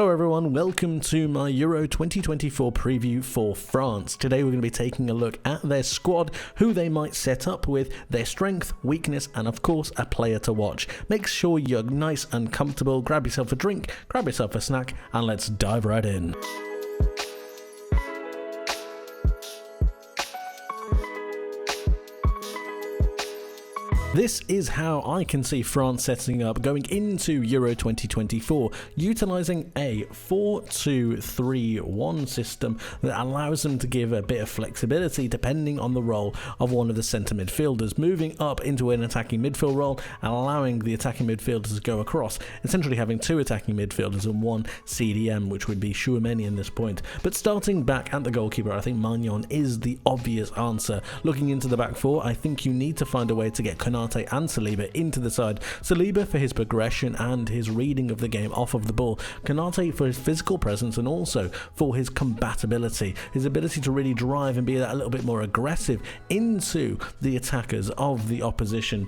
Hello everyone, welcome to my Euro 2024 preview for France. Today we're going to be taking a look at their squad, who they might set up with, their strength, weakness, and of course a player to watch. Make sure you're nice and comfortable, grab yourself a drink, grab yourself a snack, and let's dive right in. This is how I can see France setting up going into Euro 2024, utilising a 4-2-3-1 system that allows them to give a bit of flexibility depending on the role of one of the centre midfielders, moving up into an attacking midfield role and allowing the attacking midfielders to go across, essentially having two attacking midfielders and one CDM, which would be Tchouaméni in this point. But starting back at the goalkeeper, I think Maignan is the obvious answer. Looking into the back four, I think you need to find a way to get Konate and Saliba into the side. Saliba for his progression and his reading of the game off of the ball, Konate for his physical presence and also for his combatability, his ability to really drive and be a little bit more aggressive into the attackers of the opposition.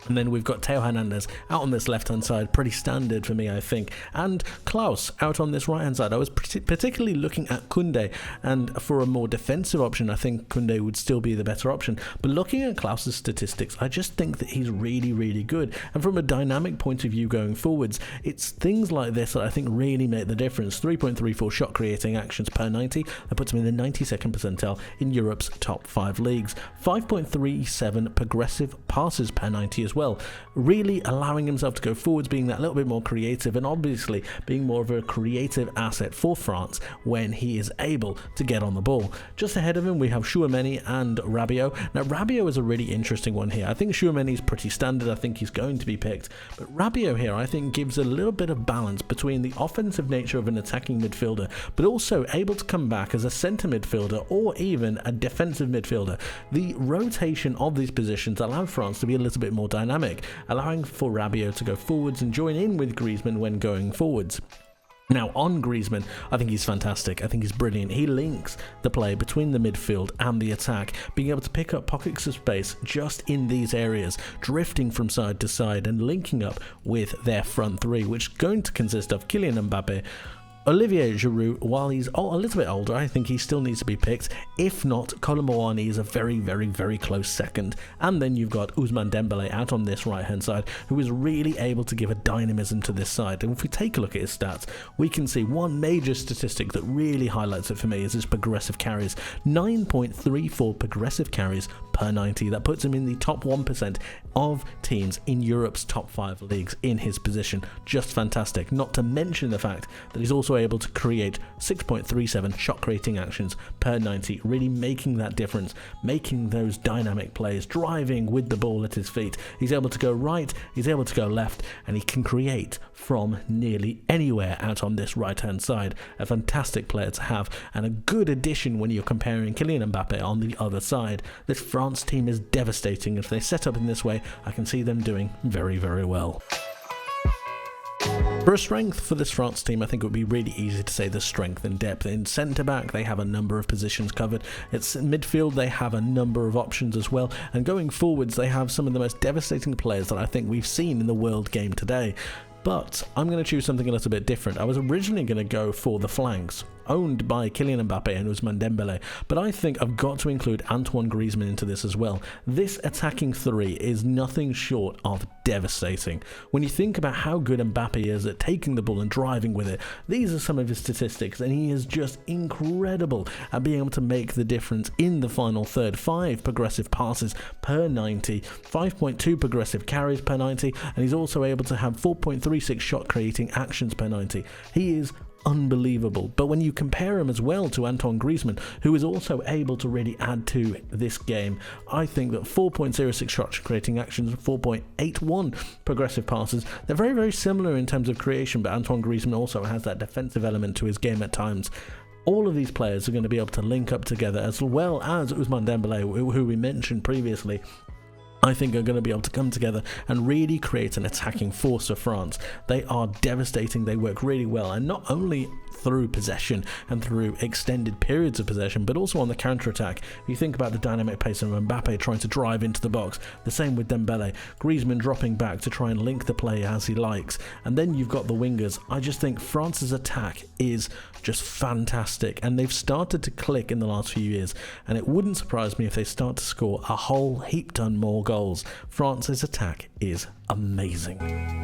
And then we've got Theo Hernandez out on this left-hand side, pretty standard for me, I think. And Klaus out on this right-hand side. I was particularly looking at Koundé, and for a more defensive option, I think Koundé would still be the better option. But looking at Klaus's statistics, I just think that he's really, really good. And from a dynamic point of view going forwards, it's things like this that I think really make the difference. 3.34 shot creating actions per 90. That puts him in the 92nd percentile in Europe's top 5 leagues. 5.37 progressive passes per 90 as well, really allowing himself to go forwards, being that little bit more creative and obviously being more of a creative asset for France when he is able to get on the ball. Just ahead of him we have Tchouaméni and Rabiot. Now Rabiot is a really interesting one here. I think Tchouaméni is pretty standard, I think he's going to be picked, but Rabiot here I think gives a little bit of balance between the offensive nature of an attacking midfielder but also able to come back as a centre midfielder or even a defensive midfielder. The rotation of these positions allowed France to be a little bit more dynamic, allowing for Rabiot to go forwards and join in with Griezmann when going forwards. Now on Griezmann, I think he's fantastic. I think he's brilliant. He links the play between the midfield and the attack, being able to pick up pockets of space just in these areas, drifting from side to side and linking up with their front three, which is going to consist of Kylian Mbappe, Olivier Giroud. While he's a little bit older, I think he still needs to be picked. If not, Kolo Muani is a very, very, very close second. And then you've got Ousmane Dembélé out on this right-hand side, who is really able to give a dynamism to this side. And if we take a look at his stats, we can see one major statistic that really highlights it for me is his progressive carries. 9.34 progressive carries per 90. That puts him in the top 1% of teams in Europe's top 5 leagues in his position. Just fantastic. Not to mention the fact that he's also able to create 6.37 shot creating actions per 90, really making that difference, making those dynamic plays, driving with the ball at his feet. He's able to go right, he's able to go left, and he can create from nearly anywhere out on this right hand side. A fantastic player to have and a good addition when you're comparing Kylian Mbappe on the other side. This France team is devastating. If they set up in this way, I can see them doing very, very well. For a strength for this France team, I think it would be really easy to say the strength and depth. In centre-back, they have a number of positions covered. It's in midfield, they have a number of options as well. And going forwards, they have some of the most devastating players that I think we've seen in the world game today. But I'm going to choose something a little bit different. I was originally going to go for the flanks, owned by Kylian Mbappe and Ousmane Dembélé, but I think I've got to include Antoine Griezmann into this as well. This attacking three is nothing short of devastating. When you think about how good Mbappe is at taking the ball and driving with it, these are some of his statistics, and he is just incredible at being able to make the difference in the final third. 5 progressive passes per 90, 5.2 progressive carries per 90, and he's also able to have 4.36 shot creating actions per 90. He is unbelievable. But when you compare him as well to Antoine Griezmann, who is also able to really add to this game, I think that 4.06 shot creating actions, 4.81 progressive passes, they're very, very similar in terms of creation, but Antoine Griezmann also has that defensive element to his game at times. All of these players are going to be able to link up together, as well as Ousmane Dembélé, who we mentioned previously. I think are going to be able to come together and really create an attacking force for France. They are devastating, they work really well, and not only through possession and through extended periods of possession, but also on the counter-attack. If you think about the dynamic pace of Mbappe trying to drive into the box, the same with Dembele, Griezmann dropping back to try and link the play as he likes, and then you've got the wingers. I just think France's attack is just fantastic, and they've started to click in the last few years, and it wouldn't surprise me if they start to score a whole heap ton more goals. France's attack is amazing.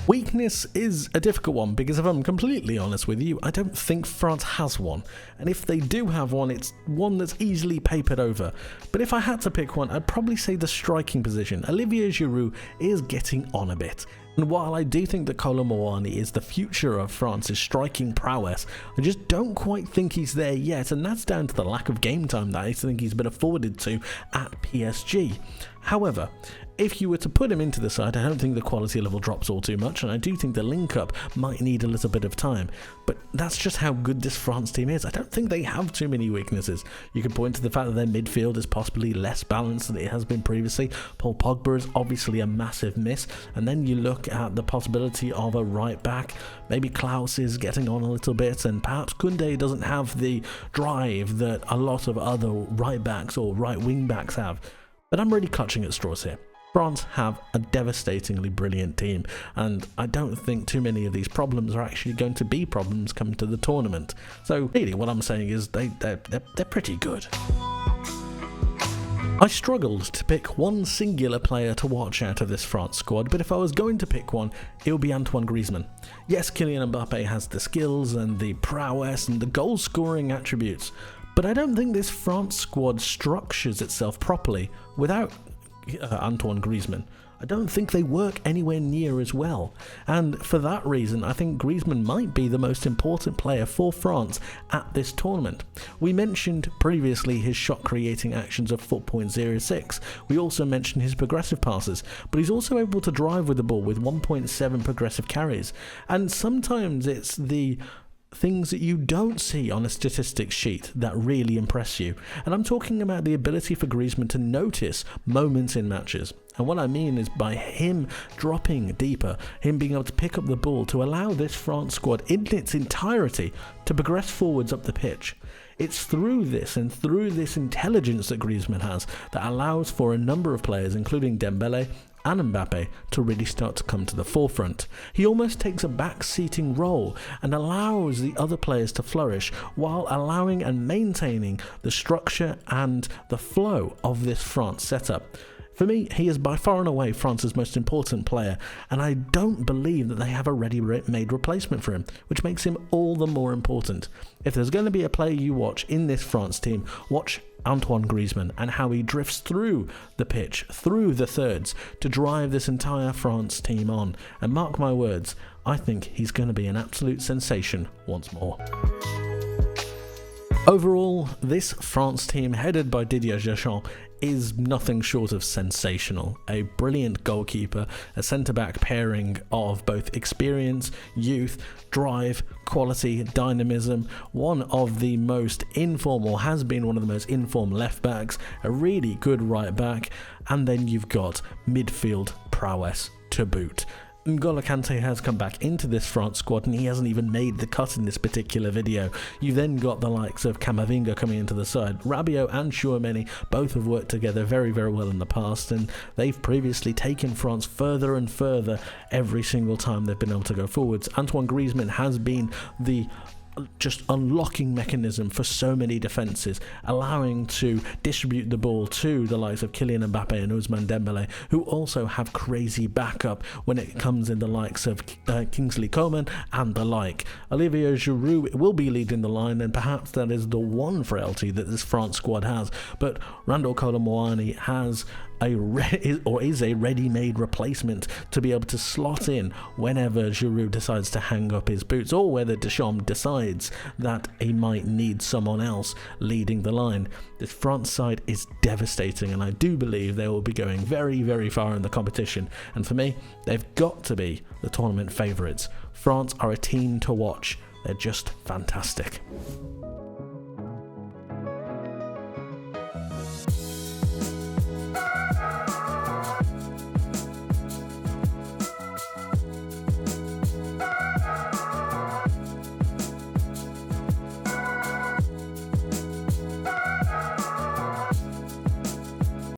Weakness is a difficult one because if I'm completely honest with you, I don't think France has one. And if they do have one, it's one that's easily papered over. But if I had to pick one, I'd probably say the striking position. Olivier Giroud is getting on a bit. And while I do think that Kolo Muani is the future of France's striking prowess, I just don't quite think he's there yet, and that's down to the lack of game time that I think he's been afforded to at PSG. However, if you were to put him into the side, I don't think the quality level drops all too much, and I do think the link-up might need a little bit of time. But that's just how good this France team is. I don't think they have too many weaknesses. You can point to the fact that their midfield is possibly less balanced than it has been previously. Paul Pogba is obviously a massive miss, and then you look at the possibility of a right back. Maybe Klaus is getting on a little bit, and perhaps Koundé doesn't have the drive that a lot of other right backs or right wing backs have. But I'm really clutching at straws here. France have a devastatingly brilliant team, and I don't think too many of these problems are actually going to be problems coming to the tournament. So really what I'm saying is they're pretty good. I struggled to pick one singular player to watch out of this France squad, but if I was going to pick one, it would be Antoine Griezmann. Yes, Kylian Mbappe has the skills and the prowess and the goal-scoring attributes, but I don't think this France squad structures itself properly without Antoine Griezmann. I don't think they work anywhere near as well, and for that reason I think Griezmann might be the most important player for France at this tournament. We mentioned previously his shot creating actions of 4.06, we also mentioned his progressive passes, but he's also able to drive with the ball with 1.7 progressive carries, and sometimes it's the things that you don't see on a statistics sheet that really impress you. And I'm talking about the ability for Griezmann to notice moments in matches. And what I mean is by him dropping deeper, him being able to pick up the ball to allow this France squad in its entirety to progress forwards up the pitch. It's through this and through this intelligence that Griezmann has that allows for a number of players, including Dembele and Mbappe, to really start to come to the forefront. He almost takes a back-seating role and allows the other players to flourish while allowing and maintaining the structure and the flow of this France setup. For me, he is by far and away France's most important player, and I don't believe that they have a ready-made replacement for him, which makes him all the more important. If there's going to be a player you watch in this France team, watch Antoine Griezmann and how he drifts through the pitch, through the thirds, to drive this entire France team on. And mark my words, I think he's going to be an absolute sensation once more. Overall, this France team, headed by Didier Deschamps, is nothing short of sensational. A brilliant goalkeeper, a centre-back pairing of both experience, youth, drive, quality, dynamism, one of the most informal, has been one of the most informed left-backs, a really good right-back, and then you've got midfield prowess to boot. N'Golo Kante has come back into this France squad and he hasn't even made the cut in this particular video. You've then got the likes of Camavinga coming into the side. Rabiot and Tchouaméni both have worked together very, very well in the past, and they've previously taken France further and further every single time they've been able to go forwards. Antoine Griezmann has been the just unlocking mechanism for so many defences, allowing to distribute the ball to the likes of Kylian Mbappe and Ousmane Dembele, who also have crazy backup when it comes in the likes of Kingsley Coman and the like. Olivier Giroud will be leading the line, and perhaps that is the one frailty that this France squad has, but Randal Kolo Muani has is a ready-made replacement to be able to slot in whenever Giroud decides to hang up his boots, or whether Deschamps decides that he might need someone else leading the line. This France side is devastating, and I do believe they will be going very, very far in the competition, and for me, they've got to be the tournament favourites. France are a team to watch. They're just fantastic.